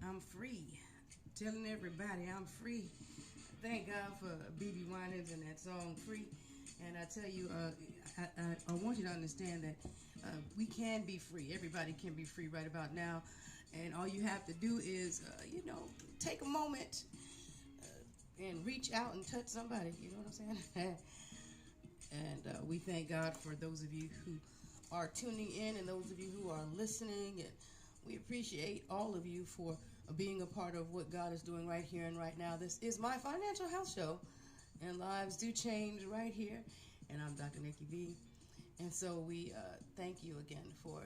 I'm free. Telling everybody I'm free. Thank God for B.B. Winans and that song "Free." And I tell you, I want you to understand that we can be free. Everybody can be free right about now. And all you have to do is, take a moment and reach out and touch somebody. You know what I'm saying? And we thank God for those of you who are tuning in and those of you who are listening. And we appreciate all of you for being a part of what God is doing right here and right now. This is my financial health show, and lives do change right here. And I'm Dr. Niki V. And so we thank you again for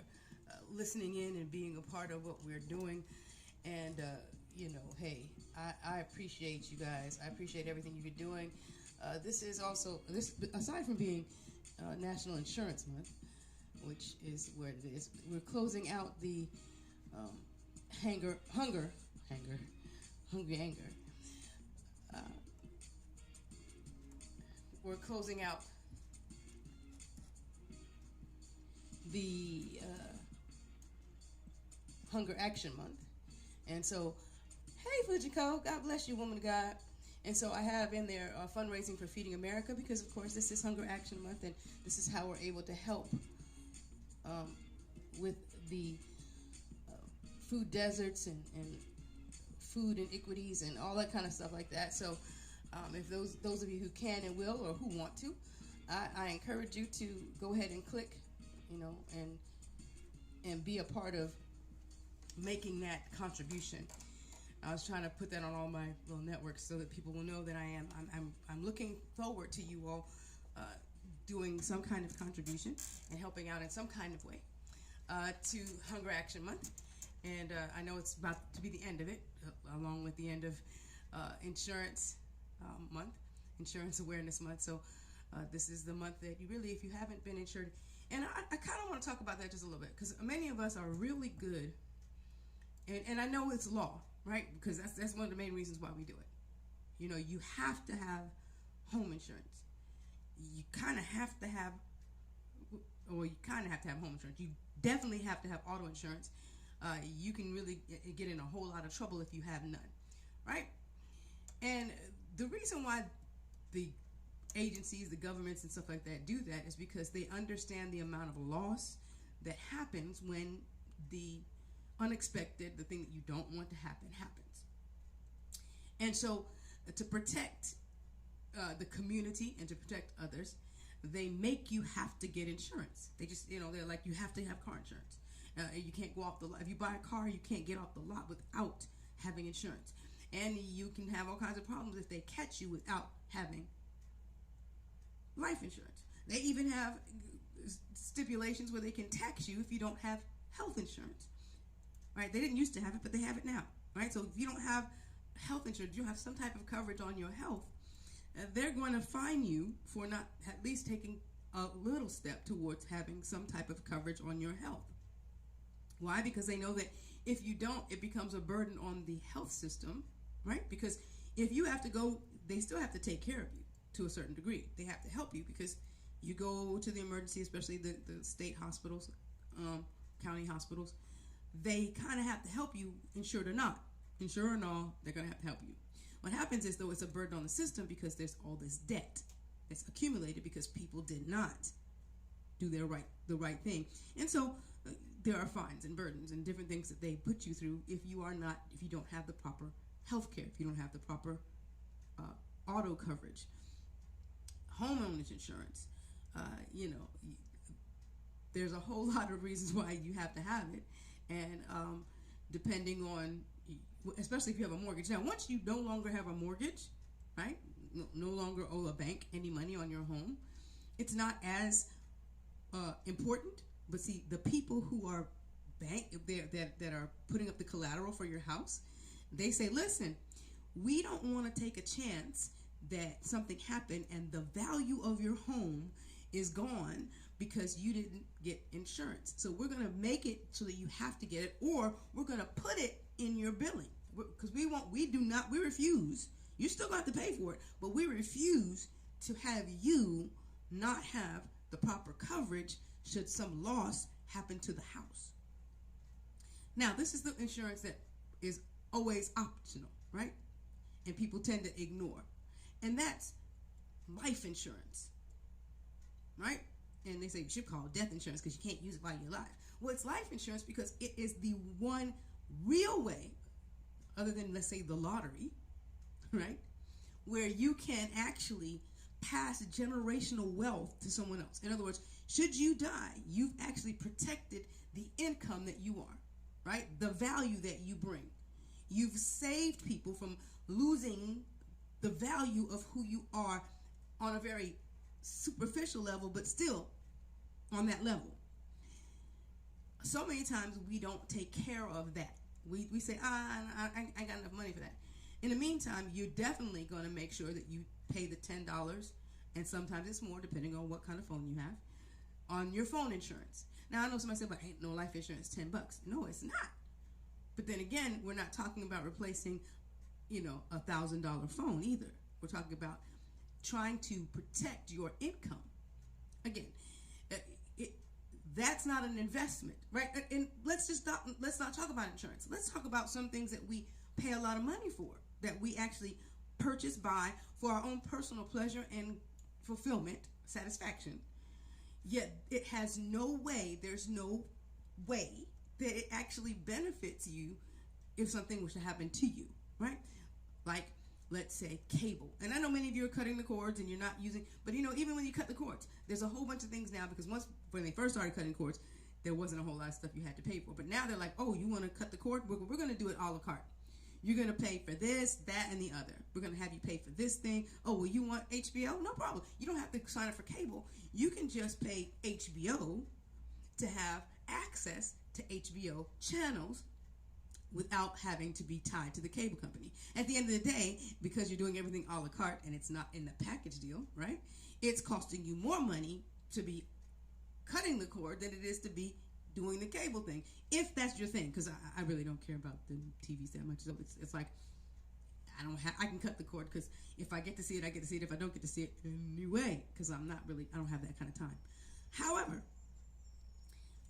listening in and being a part of what we're doing. And, hey, I appreciate you guys. I appreciate everything you're doing. This is also, aside from being National Insurance Month, which is where it is, we're closing out the hungry anger. We're closing out the Hunger Action Month. And so, hey, Fujiko, God bless you, woman of God. And so I have in there fundraising for Feeding America because, of course, this is Hunger Action Month, and this is how we're able to help with the food deserts and food inequities and all that kind of stuff like that. So if those of you who can and will or who want to, I encourage you to go ahead and click, and be a part of making that contribution. I was trying to put that on all my little networks so that people will know that I'm looking forward to you all doing some kind of contribution and helping out in some kind of way to Hunger Action Month. And I know it's about to be the end of it, along with the end of Insurance Month, Insurance Awareness Month. So this is the month that you really, if you haven't been insured, and I kind of want to talk about that just a little bit, because many of us are really good, and I know it's law, right? Because that's one of the main reasons why we do it. You have to have home insurance. You kind of have to have home insurance. You definitely have to have auto insurance. You can really get in a whole lot of trouble if you have none, right? And the reason why the agencies, the governments and stuff like that do that is because they understand the amount of loss that happens when the unexpected, the thing that you don't want to happen, happens. And so to protect the community and to protect others, they make you have to get insurance. They just, they're like, you have to have car insurance. You can't go off the lot. If you buy a car, you can't get off the lot without having insurance. And you can have all kinds of problems if they catch you without having life insurance. They even have stipulations where they can tax you if you don't have health insurance. Right? They didn't used to have it, but they have it now. Right? So if you don't have health insurance, you have some type of coverage on your health, they're going to fine you for not at least taking a little step towards having some type of coverage on your health. Why? Because they know that if you don't, it becomes a burden on the health system, right? Because if you have to go, they still have to take care of you to a certain degree. They have to help you because you go to the emergency, especially the state hospitals, county hospitals, they kind of have to help you, insured or not. Insured or not, they're going to have to help you. What happens is, though, it's a burden on the system because there's all this debt that's accumulated because people did not do the right thing. And so there are fines and burdens and different things that they put you through if you don't have the proper health care, if you don't have the proper auto coverage, homeowners insurance, there's a whole lot of reasons why you have to have it. And depending on, especially if you have a mortgage. Now, once you no longer have a mortgage, right, no longer owe a bank any money on your home, it's not as important. But see, the people who are that are putting up the collateral for your house, they say, listen, we don't want to take a chance that something happened and the value of your home is gone because you didn't get insurance. So we're going to make it so that you have to get it, or we're going to put it in your billing, because we refuse. You still got to pay for it, but we refuse to have you not have the proper coverage should some loss happen to the house. Now, this is the insurance that is always optional, right? And people tend to ignore. And that's life insurance, right? And they say you should call it death insurance because you can't use it while you're alive. Well, it's life insurance because it is the one real way, other than, let's say, the lottery, right, where you can actually pass generational wealth to someone else. In other words, should you die, you've actually protected the income that you are, right? The value that you bring. You've saved people from losing the value of who you are on a very superficial level, but still on that level. So many times we don't take care of that. We say, I got enough money for that. In the meantime, you're definitely going to make sure that you pay the $10, and sometimes it's more depending on what kind of phone you have, on your phone insurance. Now, I know somebody said, but ain't no life insurance $10. No, it's not. But then again, we're not talking about replacing, a $1,000 phone either. We're talking about trying to protect your income. Again, that's not an investment, right? And let's not talk about insurance. Let's talk about some things that we pay a lot of money for, that we actually purchase, buy for our own personal pleasure and fulfillment, satisfaction. Yet it has there's no way that it actually benefits you if something was to happen to you, right? Like, let's say cable. And I know many of you are cutting the cords and you're not using, but even when you cut the cords, there's a whole bunch of things now, because when they first started cutting cords, there wasn't a whole lot of stuff you had to pay for. But now they're like, oh, you want to cut the cord? We're going to do it a la carte. You're going to pay for this, that, and the other. We're going to have you pay for this thing. Oh, well, you want HBO? No problem. You don't have to sign up for cable. You can just pay HBO to have access to HBO channels without having to be tied to the cable company. At the end of the day, because you're doing everything a la carte and it's not in the package deal, right? It's costing you more money to be cutting the cord than it is to be doing the cable thing, if that's your thing. Because I really don't care about the TVs that much. So it's like I can cut the cord, because if I get to see it, I get to see it. If I don't get to see it, anyway, because I don't have that kind of time. However,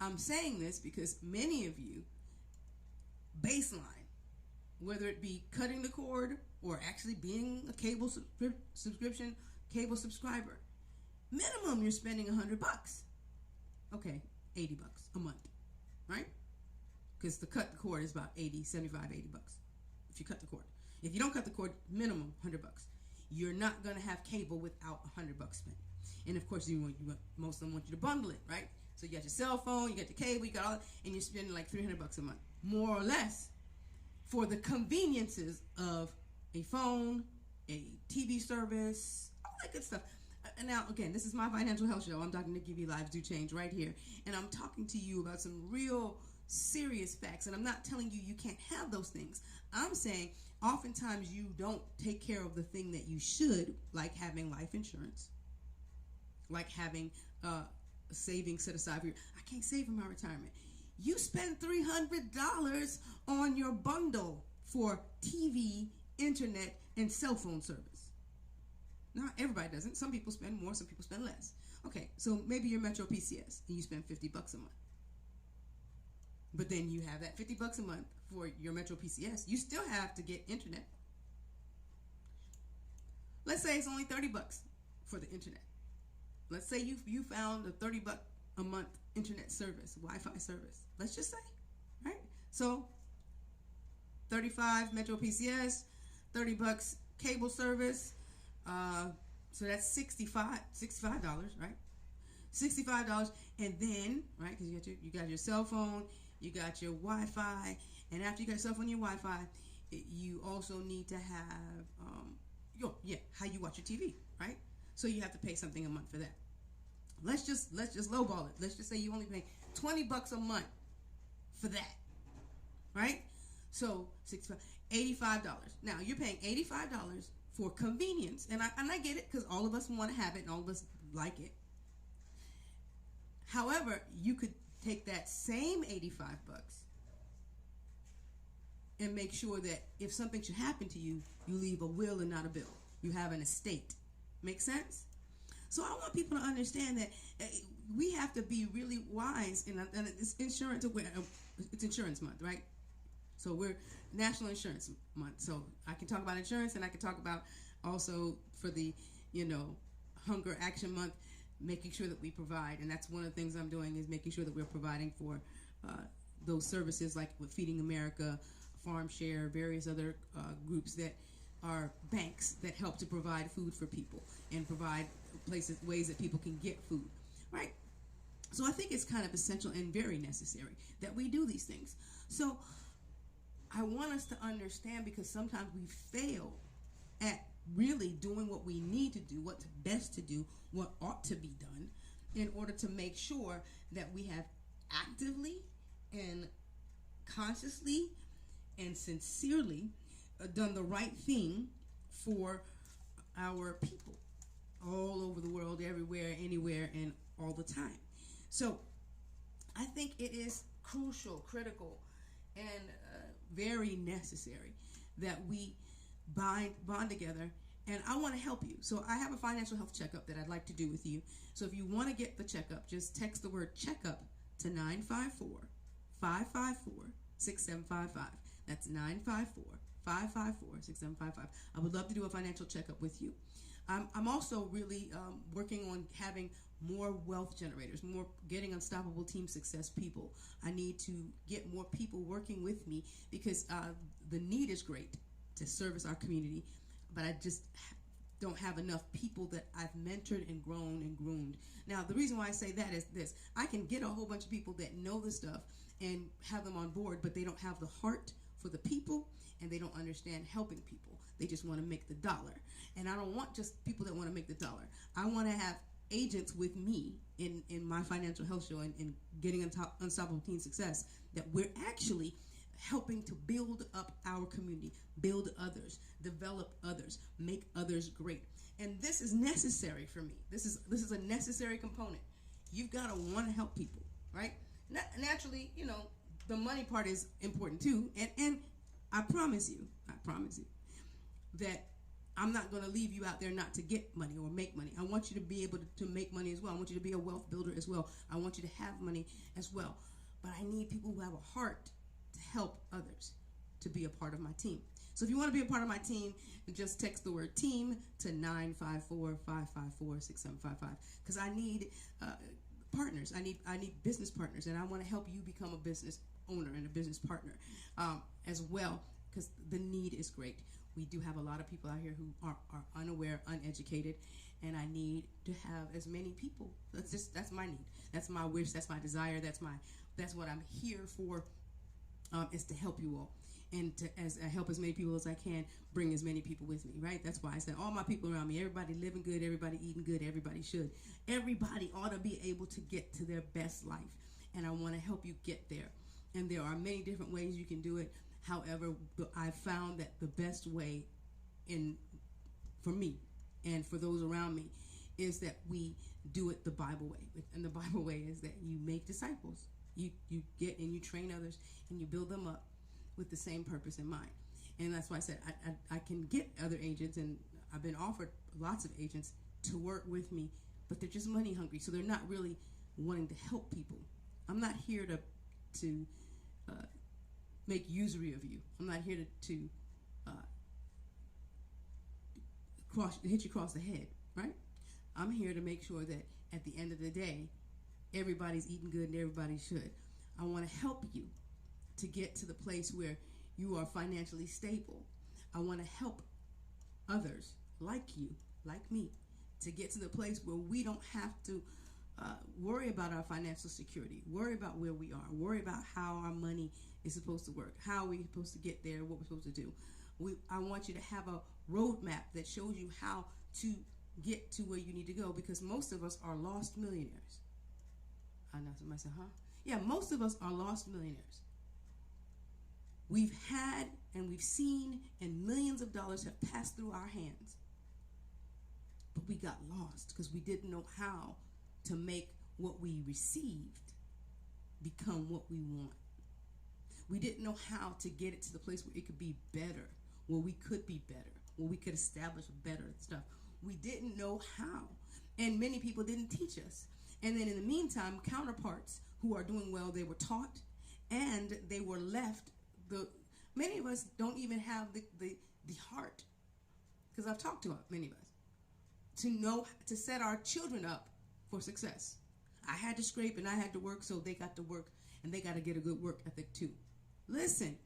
I'm saying this because many of you, baseline, whether it be cutting the cord or actually being a cable subscriber, minimum you're spending $100. Okay, $80 a month, right? Because to cut the cord is about $75, $80 if you cut the cord. If you don't cut the cord, minimum $100. You're not gonna have cable without $100 spent. And of course, most of them want you to bundle it, right? So you got your cell phone, you got the cable, you got all that, and you're spending like $300 a month, more or less, for the conveniences of a phone, a TV service, all that good stuff. And now, again, this is my financial health show. I'm talking Niki V, Lives Do Change right here. And I'm talking to you about some real serious facts. And I'm not telling you you can't have those things. I'm saying oftentimes you don't take care of the thing that you should, like having life insurance, like having savings set aside for you. I can't save for my retirement. You spend $300 on your bundle for TV, internet, and cell phone service. Not everybody doesn't. Some people spend more, some people spend less. Okay, so maybe you're Metro PCS and you spend $50 a month. But then you have that $50 a month for your Metro PCS. You still have to get internet. Let's say it's only $30 for the internet. Let's say you found a $30 a month internet service, Wi-Fi service. Let's just say, right? So $35 Metro PCS, $30 cable service. So that's $65, right? $65, and then, right, because you got your cell phone, you got your Wi-Fi, and after you got your cell phone and your Wi-Fi, you also need to have how you watch your TV, right? So you have to pay something a month for that. Let's just lowball it. Let's just say you only pay $20 a month for that, right? So $85. Now you're paying $85 for convenience, and I get it, because all of us want to have it and all of us like it. However, you could take that same $85 and make sure that if something should happen to you, you leave a will and not a bill. You have an estate. Make sense? So I want people to understand that we have to be really wise, and it's insurance month, right? So we're National Insurance Month. So I can talk about insurance, and I can talk about also for the, Hunger Action Month, making sure that we provide. And that's one of the things I'm doing, is making sure that we're providing for those services, like with Feeding America, Farm Share, various other groups that are banks that help to provide food for people and provide ways that people can get food, right? So I think it's kind of essential and very necessary that we do these things. So I want us to understand, because sometimes we fail at really doing what we need to do, what's best to do, what ought to be done, in order to make sure that we have actively and consciously and sincerely done the right thing for our people all over the world, everywhere, anywhere, and all the time. So I think it is crucial, critical, and very necessary that we bond together. And I want to help you. So I have a financial health checkup that I'd like to do with you. So if you want to get the checkup, just text the word checkup to 954-554-6755. That's 954-554-6755. I would love to do a financial checkup with you. I'm also really working on having more wealth generators, more getting unstoppable team success people. I need to get more people working with me, because the need is great to service our community, but I just don't have enough people that I've mentored and grown and groomed. Now, the reason why I say that is this: I can get a whole bunch of people that know the stuff and have them on board, but they don't have the heart for the people, and they don't understand helping people. They just want to make the dollar. And I don't want just people that want to make the dollar. I want to have agents with me in my financial health show and getting unstoppable teen success, that we're actually helping to build up our community, build others, develop others, make others great. And this is necessary for me. This is a necessary component. You've got to want to help people, right? Naturally, the money part is important too. And I promise you that I'm not going to leave you out there not to get money or make money. I want you to be able to make money as well. I want you to be a wealth builder as well. I want you to have money as well. But I need people who have a heart to help others, to be a part of my team. So if you want to be a part of my team, just text the word team to 954-554-6755, because I need partners. I need business partners, and I want to help you become a business owner and a business partner as well, because the need is great. We do have a lot of people out here who are unaware, uneducated, and I need to have as many people. That's my need. That's my wish. That's my desire. That's what I'm here for, is to help you all, and to help as many people as I can, bring as many people with me, right? That's why I said all my people around me, everybody living good, everybody eating good, everybody should. Everybody ought to be able to get to their best life, and I want to help you get there. And there are many different ways you can do it. However, I found that the best way for me and for those around me is that we do it the Bible way. And the Bible way is that you make disciples. You get and you train others, and you build them up with the same purpose in mind. And that's why I said I can get other agents, and I've been offered lots of agents to work with me, but they're just money hungry, so they're not really wanting to help people. I'm not here to make usury of you. I'm not here to hit you across the head, right? I'm here to make sure that at the end of the day, everybody's eating good and everybody should. I want to help you to get to the place where you are financially stable. I want to help others like you, like me, to get to the place where we don't have to worry about our financial security, worry about where we are, worry about how our money is supposed to work, how we're supposed to get there, what we're supposed to do. I want you to have a roadmap that shows you how to get to where you need to go, because most of us are lost millionaires. I know somebody said, huh? Yeah, most of us are lost millionaires. We've had and we've seen, and millions of dollars have passed through our hands, but we got lost because we didn't know how to make what we received become what we want. We didn't know how to get it to the place where it could be better, where we could be better, where we could establish better stuff. We didn't know how, and many people didn't teach us. And then in the meantime, counterparts who are doing well, they were taught, and they were left Many of us don't even have the heart, because I've talked to many of us, to know to set our children up for success. I had to scrape and I had to work, so they got to work, and they got to get a good work ethic too. Listen,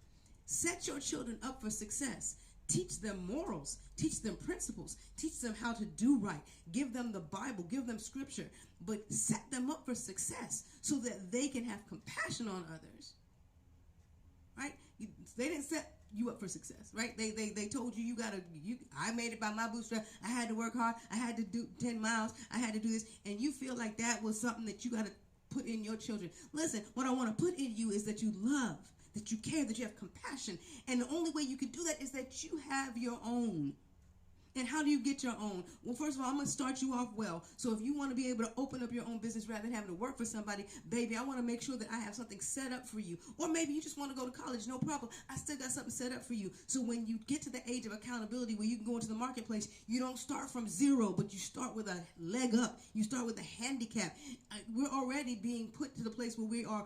set your children up for success. Teach them morals, teach them principles, teach them how to do right, give them the Bible, give them scripture, but set them up for success so that they can have compassion on others. Right? They didn't set you up for success, right? They told you I made it by my bootstrap. I had to work hard. I had to do 10 miles. I had to do this. And you feel like that was something that you got to put in your children. Listen, what I want to put in you is that you love, that you care, that you have compassion. And the only way you can do that is that you have your own. And how do you get your own? Well, first of all, I'm going to start you off well. So if you want to be able to open up your own business rather than having to work for somebody, baby, I want to make sure that I have something set up for you. Or maybe you just want to go to college, no problem. I still got something set up for you. So when you get to the age of accountability where you can go into the marketplace, you don't start from zero, but you start with a leg up. You start with a handicap. We're already being put to the place where we are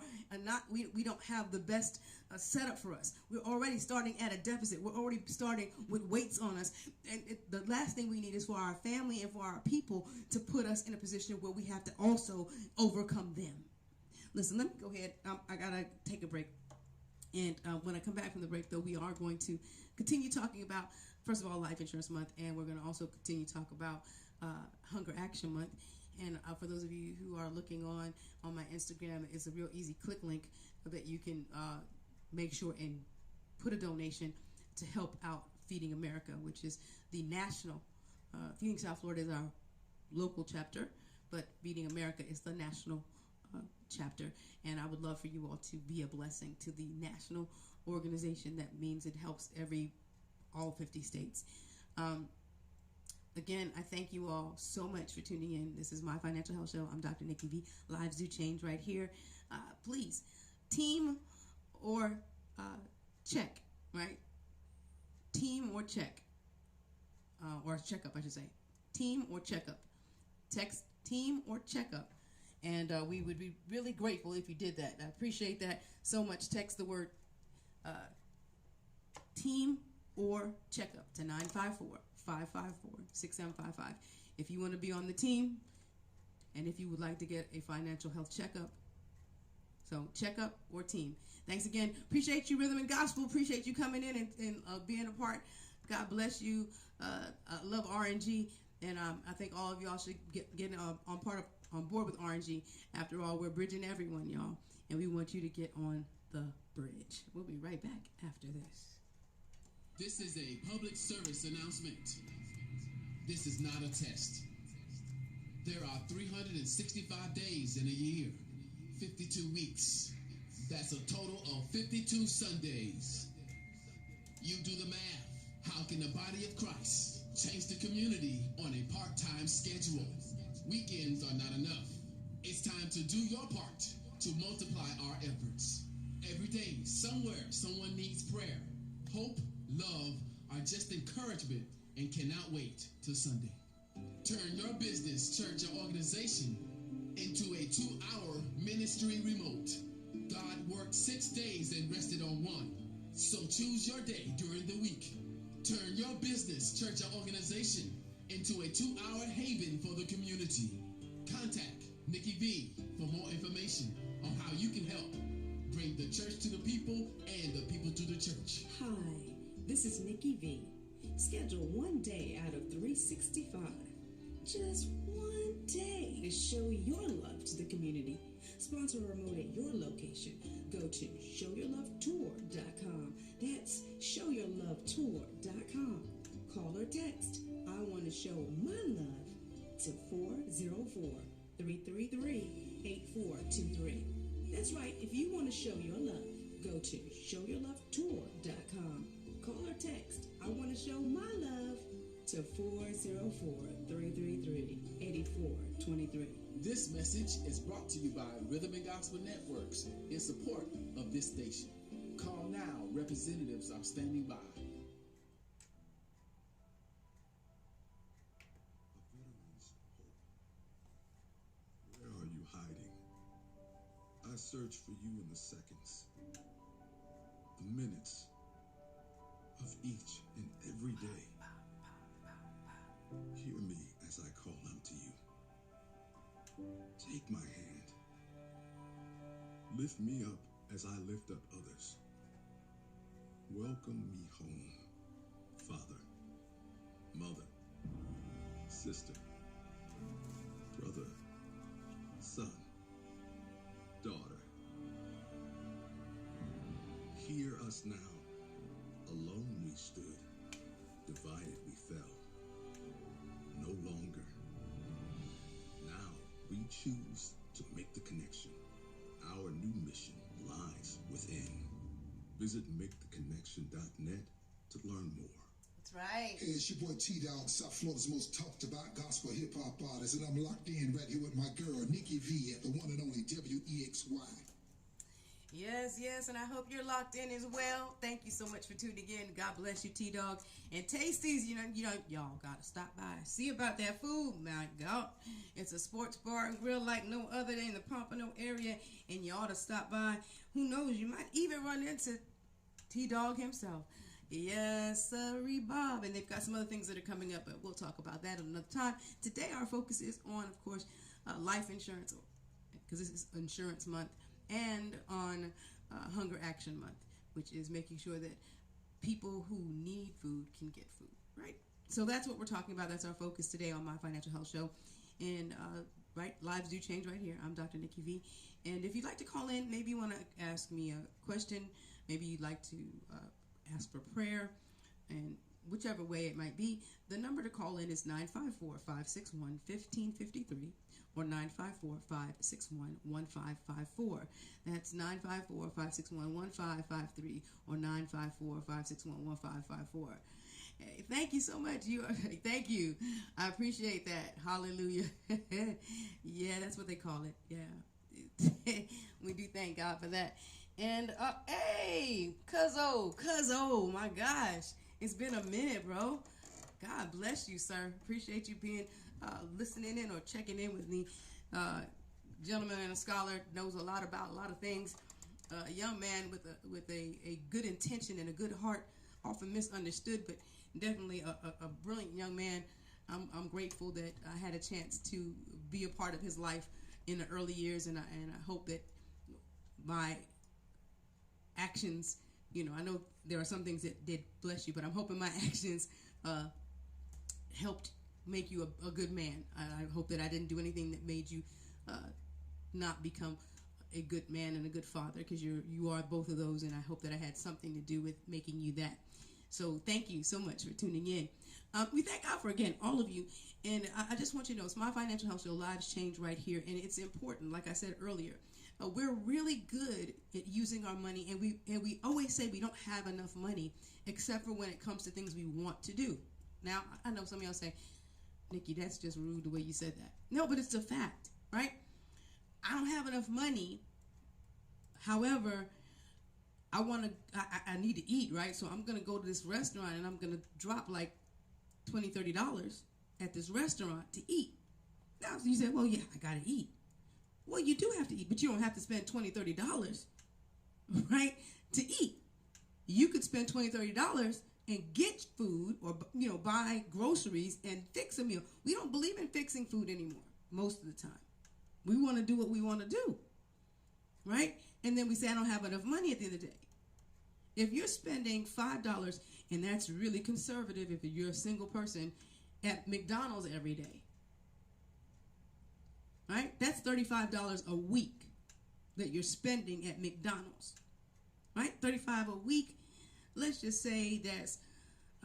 we don't have the best setup for us. We're already starting at a deficit. We're already starting with weights on us. And the last thing we need is for our family and for our people to put us in a position where we have to also overcome them. Listen, let me go ahead. I got to take a break. And when I come back from the break, though, we are going to continue talking about, first of all, Life Insurance Month, and we're going to also continue to talk about Hunger Action Month. And for those of you who are looking on my Instagram, it's a real easy click link that you can make sure and put a donation to help out Feeding America, which is the national. Feeding South Florida is our local chapter, but Feeding America is the national chapter. And I would love for you all to be a blessing to the national organization. That means it helps all 50 states. Again, I thank you all so much for tuning in. This is My Financial Health Show. I'm Dr. Niki V. Lives do change right here. Please, team or check, right? Team or check. Or checkup, I should say. Team or checkup. Text team or checkup. And we would be really grateful if you did that. I appreciate that so much. Text the word team or checkup to 954-554-6755. If you want to be on the team, and if you would like to get a financial health checkup. So checkup or team. Thanks again. Appreciate you, Rhythm and Gospel. Appreciate you coming in and being a part. God bless you. I love RNG, and I think all of y'all should get on board with RNG. After all, we're bridging everyone, y'all, and we want you to get on the bridge. We'll be right back after this. This is a public service announcement. This is not a test. There are 365 days in a year, 52 weeks. That's a total of 52 Sundays. You do the math. How can the body of Christ change the community on a part-time schedule? Weekends are not enough. It's time to do your part to multiply our efforts. Every day, somewhere, someone needs prayer. Hope, love are just encouragement and cannot wait till Sunday. Turn your business, church, or organization into a 2-hour ministry remote. God worked 6 days and rested on one. So choose your day during the week. Turn your business, church, or organization into a 2-hour haven for the community. Contact Niki V for more information on how you can help bring the church to the people and the people to the church. Hi, this is Niki V. Schedule one day out of 365. Just one day to show your love to the community. Sponsor a remote at your location. Go to showyourlovetour.com. That's showyourlovetour.com. Call or text, I want to show my love, to 404-333-8423. That's right, if you want to show your love, go to showyourlovetour.com. Call or text, I want to show my love, to 404-333-8423. This message is brought to you by Rhythm and Gospel Networks in support of this station. Call now. Representatives are standing by. A veteran's hope. Where are you hiding? I search for you in the seconds, the minutes, each and every day. Hear me as I call out to you. Take my hand. Lift me up as I lift up others. Welcome me home, father, mother, sister, brother, son, daughter. Hear us now. Alone we stood, divided we fell. No longer. Now we choose to make the connection. Our new mission lies within. Visit maketheconnection.net to learn more. That's right. Hey, it's your boy T-Dog, South Florida's most talked about gospel hip-hop artist, and I'm locked in right here with my girl, Niki V, at the one and only WEXY. Yes, and I hope you're locked in as well. Thank you so much for tuning in. God bless you, T-Dog. And Tasties, y'all gotta stop by. See about that food. My God, it's a sports bar and grill like no other in the Pompano area, and you ought to stop by. Who knows, you might even run into T-Dog himself. Yes, sorry, Bob. And they've got some other things that are coming up, but we'll talk about that another time. Today, our focus is on, of course, life insurance, because this is insurance month, and on Hunger Action Month, which is making sure that people who need food can get food, right? So that's what we're talking about. That's our focus today on My Financial Health Show. And, right, lives do change right here. I'm Dr. Niki V. And if you'd like to call in, maybe you want to ask me a question, maybe you'd like to ask for prayer, and whichever way it might be, the number to call in is 954-561-1553 or 954-561-1554. That's 954-561-1553 or 954-561-1554. Hey, thank you so much. Thank you. I appreciate that. Hallelujah. Yeah, that's what they call it. Yeah. We do thank God for that. And hey, Cuzzo, my gosh, it's been a minute, bro. God bless you, sir. Appreciate you being listening in or checking in with me. Gentleman and a scholar, knows a lot about a lot of things. A young man with a good intention and a good heart, often misunderstood, but definitely a brilliant young man. I'm grateful that I had a chance to be a part of his life in the early years, and I hope that my actions, I know there are some things that did bless you, but I'm hoping my actions helped make you a good man. I hope that I didn't do anything that made you not become a good man and a good father, because you are both of those, and I hope that I had something to do with making you that. So thank you so much for tuning in. We thank God for, again, all of you. And I just want you to know, it's My Financial Health Show. Lives change right here. And it's important, like I said earlier. We're really good at using our money. And we always say we don't have enough money, except for when it comes to things we want to do. Now, I know some of y'all say, Nikki, that's just rude the way you said that. No, but it's a fact, right? I don't have enough money. However, I need to eat, right? So I'm going to go to this restaurant and I'm going to drop like $20, $30 at this restaurant to eat. Now, so you say, well, yeah, I got to eat. Well, you do have to eat, but you don't have to spend $20, $30, right, to eat. You could spend $20, $30 and get food, or, buy groceries and fix a meal. We don't believe in fixing food anymore most of the time. We want to do what we want to do, right? And then we say, I don't have enough money at the end of the day. If you're spending $5, and that's really conservative if you're a single person, at McDonald's every day, right? That's $35 a week that you're spending at McDonald's, right? $35 a week. Let's just say that's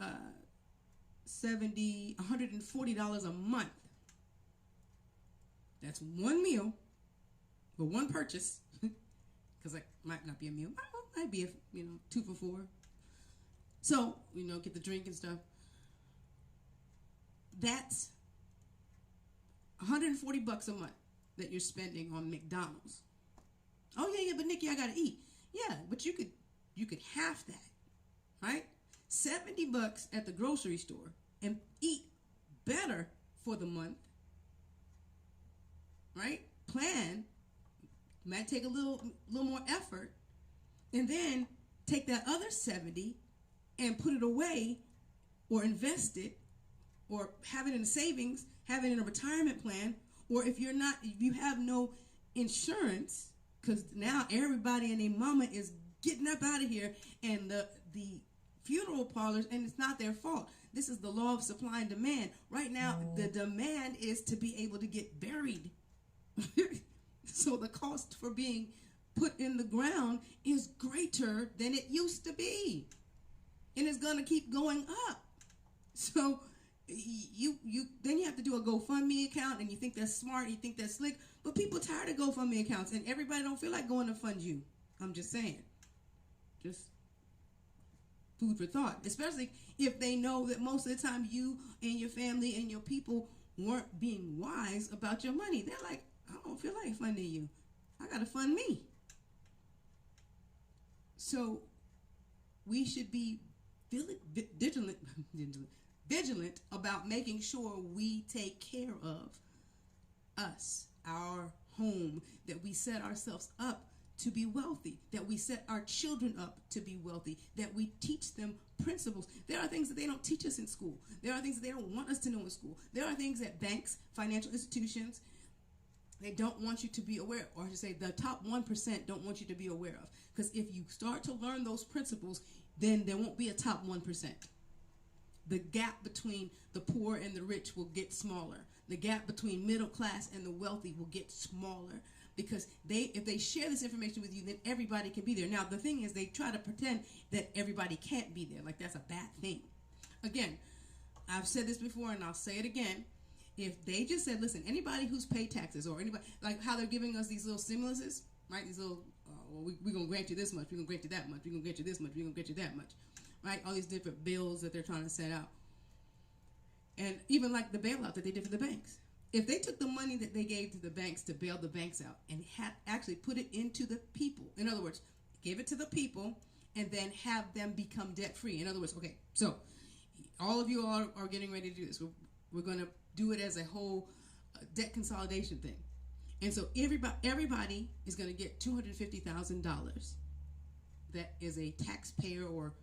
$140 a month. That's one meal, or one purchase, because it might not be a meal. It might be 2 for $4. So, get the drink and stuff. That's $140 a month that you're spending on McDonald's. Oh yeah, but Nikki, I gotta eat. Yeah, but you could half that, right? $70 at the grocery store and eat better for the month, right? Plan, might take a little more effort, and then take that other 70 and put it away or invest it or have it in a savings, have it in a retirement plan, or if you have no insurance, because now everybody and their mama is getting up out of here, and the funeral parlors, and it's not their fault. This is the law of supply and demand. Right now, the demand is to be able to get buried. So the cost for being put in the ground is greater than it used to be. And it's going to keep going up. So then you have to do a GoFundMe account, and you think that's smart, you think that's slick, but people tired of GoFundMe accounts, and everybody don't feel like going to fund you. I'm just saying. Just food for thought, especially if they know that most of the time you and your family and your people weren't being wise about your money. They're like, I don't feel like funding you. I got to fund me. So we should be vigilant about making sure we take care of us, our home, that we set ourselves up to be wealthy, that we set our children up to be wealthy, that we teach them principles. There are things that they don't teach us in school. There are things that they don't want us to know in school. There are things that banks, financial institutions, they don't want you to be aware of, or I should say the top 1% don't want you to be aware of. Because if you start to learn those principles, then there won't be a top 1%. The gap between the poor and the rich will get smaller. The gap between middle class and the wealthy will get smaller. Because if they share this information with you, then everybody can be there. Now, the thing is, they try to pretend that everybody can't be there. Like, that's a bad thing. Again, I've said this before, and I'll say it again. If they just said, listen, anybody who's paid taxes, or anybody, like how they're giving us these little stimuluses, right? These little, we're going to grant you this much, we're going to grant you that much, we're going to grant you this much, we're going to grant you that much, right? All these different bills that they're trying to set out. And even like the bailout that they did for the banks. If they took the money that they gave to the banks to bail the banks out and had actually put it into the people, in other words, give it to the people and then have them become debt-free. In other words, okay, so all of you are getting ready to do this. We're going to do it as a whole debt consolidation thing. And so everybody is going to get $250,000. That is a taxpayer, or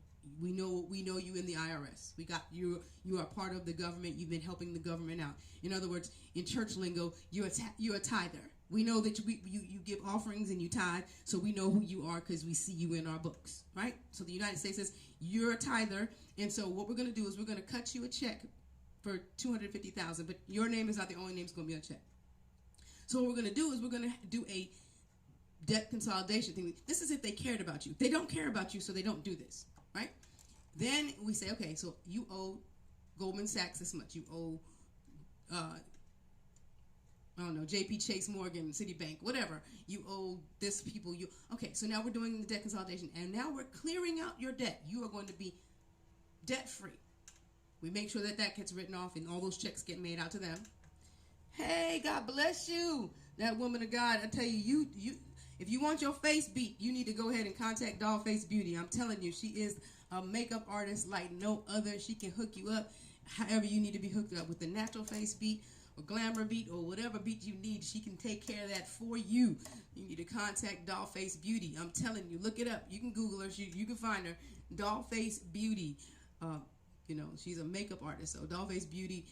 we know you in the IRS. We got you. You are part of the government. You've been helping the government out. In other words, in church lingo, you're a tither. We know that you give offerings and you tithe, so we know who you are because we see you in our books, right? So the United States says you're a tither, and so what we're going to do is we're going to cut you a check for $250,000, but your name is not the only name that's going to be on the check. So what we're going to do is we're going to do a debt consolidation thing. This is if they cared about you. They don't care about you, so they don't do this, right? Then we say, okay, so you owe Goldman Sachs this much. You owe, I don't know, JP Chase Morgan, Citibank, whatever. You owe this people. Okay, so now we're doing the debt consolidation, and now we're clearing out your debt. You are going to be debt-free. We make sure that gets written off and all those checks get made out to them. Hey, God bless you. That woman of God, I tell you, if you want your face beat, you need to go ahead and contact Dollface Beauty. I'm telling you, she is a makeup artist like no other. She can hook you up however you need to be hooked up with the natural face beat or glamour beat or whatever beat you need. She can take care of that for you. You need to contact Dollface Beauty. I'm telling you, look it up. You can Google her. You can find her. Dollface Beauty. She's a makeup artist. So Dollface Beauty,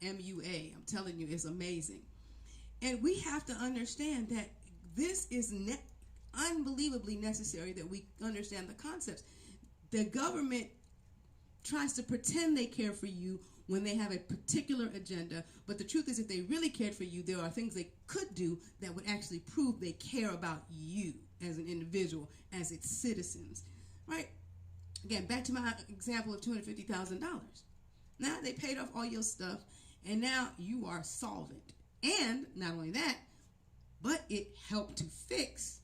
MUA. I'm telling you, it's amazing. And we have to understand that this is unbelievably necessary that we understand the concepts. The government tries to pretend they care for you when they have a particular agenda, but the truth is if they really cared for you, there are things they could do that would actually prove they care about you as an individual, as its citizens, right? Again, back to my example of $250,000. Now they paid off all your stuff, and now you are solvent. And not only that, but it helped to fix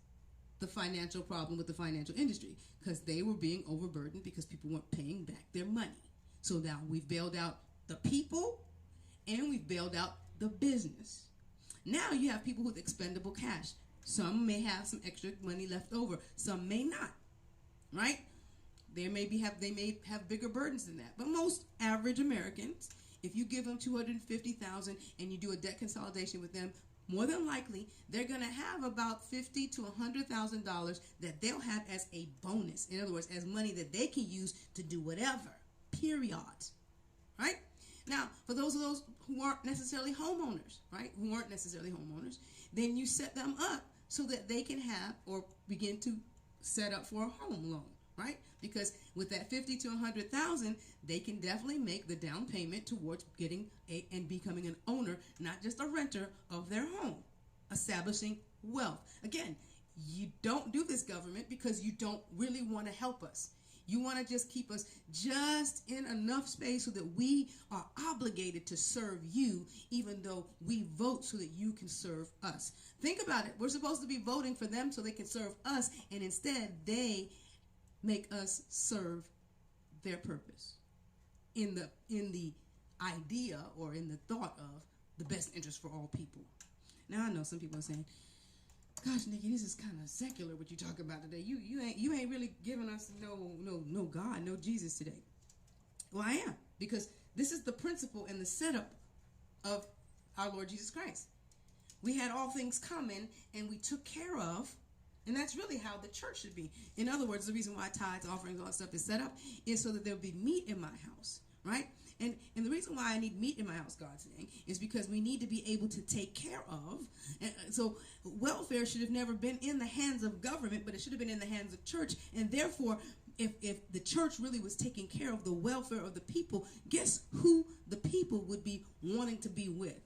the financial problem with the financial industry because they were being overburdened because people weren't paying back their money. So now we've bailed out the people and we've bailed out the business. Now you have people with expendable cash. Some may have some extra money left over. Some may not, right? They may have bigger burdens than that. But most average Americans, if you give them $250,000 and you do a debt consolidation with them, more than likely, they're going to have about $50,000 to $100,000 that they'll have as a bonus. In other words, as money that they can use to do whatever, period. Right? Now, for those who aren't necessarily homeowners, right, then you set them up so that they can have or begin to set up for a home loan, right? Because with that $50,000 to $100,000, they can definitely make the down payment towards getting and becoming an owner, not just a renter of their home, establishing wealth. Again, you don't do this, government, because you don't really want to help us. You want to just keep us just in enough space so that we are obligated to serve you, even though we vote so that you can serve us. Think about it. We're supposed to be voting for them so they can serve us, and instead they make us serve their purpose in the idea or in the thought of the best interest for all people. Now I know some people are saying, "Gosh, Niki, this is kind of secular what you talk about today. You ain't really giving us no God, no Jesus today." Well, I am, because this is the principle and the setup of our Lord Jesus Christ. We had all things coming and we took care of, and that's really how the church should be. In other words, the reason why tithes, offerings, all that stuff is set up is so that there'll be meat in my house, right? And the reason why I need meat in my house, God's saying, is because we need to be able to take care of. And so welfare should have never been in the hands of government, but it should have been in the hands of church. And therefore, if the church really was taking care of the welfare of the people, guess who the people would be wanting to be with?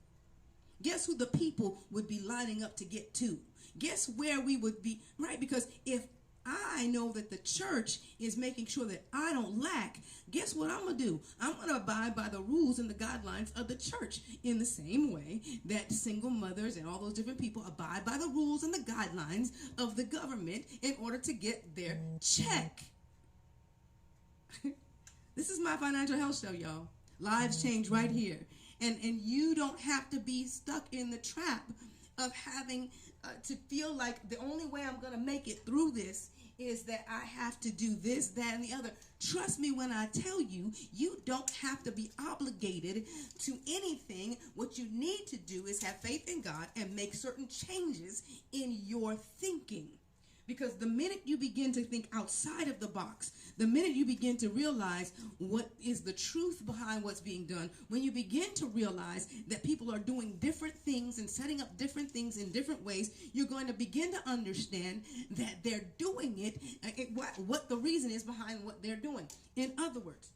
Guess who the people would be lining up to get to? Guess where we would be, right? Because if I know that the church is making sure that I don't lack, guess what I'm going to do? I'm going to abide by the rules and the guidelines of the church in the same way that single mothers and all those different people abide by the rules and the guidelines of the government in order to get their check. This is my financial health show, y'all. Lives change right here. And you don't have to be stuck in the trap of having to feel like the only way I'm going to make it through this is that I have to do this, that, and the other. Trust me when I tell you, you don't have to be obligated to anything. What you need to do is have faith in God and make certain changes in your thinking. Because the minute you begin to think outside of the box, the minute you begin to realize what is the truth behind what's being done, when you begin to realize that people are doing different things and setting up different things in different ways, you're going to begin to understand that they're doing it, what the reason is behind what they're doing. In other words,